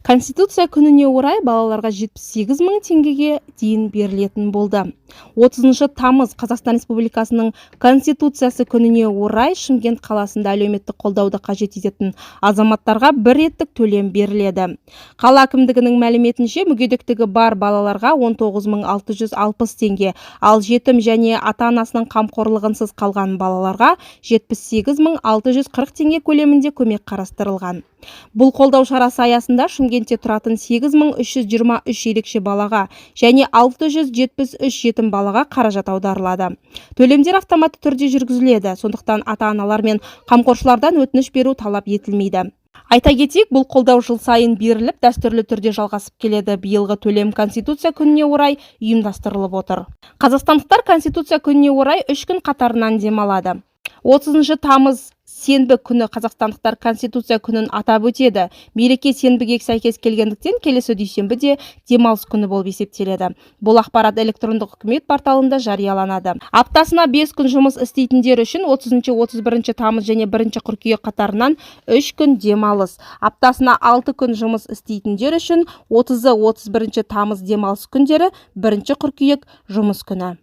Конституция күніне орай балаларға 78 мың теңгеге дейін берілетін болды. 30 тамыз Қазақстан Республикасының Конституциясы күніне орай Шымкент қаласында әлеуметтік қолдауды қажет ететін азаматтарға бір реттік төлем беріледі. Қала әкімдігінің мәліметінше, мүгедектігі бар балаларға 19.660 теңге, ал жетім және ата-анасының қамқорлығынсыз қалған балаларға 78.640 теңге көлемінде көмек қарастырылған. Бұл қолдау шарасы аясында Шымкентте тұратын 8323 ерекше балаға және 673 жетім балаға қаражат аударылады. Төлемдер автоматты түрде жүргізіледі, сондықтан ата-аналар мен қамқоршылардан өтініш беру талап етілмейді. Айта кетейік, бұл қолдау жыл сайын беріліп, дәстүрлі түрде жалғасып келеді. Биылғы төлем Конституция күніне орай ұйымдастырылып отыр. Қазақстандықтар Конституция күніне орай 3 күн қатарынан демалады. 30 тамыз сенбі күні қазақстандықтар Конституция күнін атап өтеді. Мереке сенбіге сәйкес келгендіктен келесі дүйсенбі де демалыс күні болып есептеледі. Бұл ақпарат электрондық үкімет порталында жарияланады. Аптасына 5 күн жұмыс істейтіндер үшін 30-31 тамыз және 1 қыркүйек қатарынан 3 күн демалыс. Аптасына 6 күн жұмыс істейтіндер үшін 30-31 тамыз демалыс күндері, 1 қыркүйек жұмыс күні.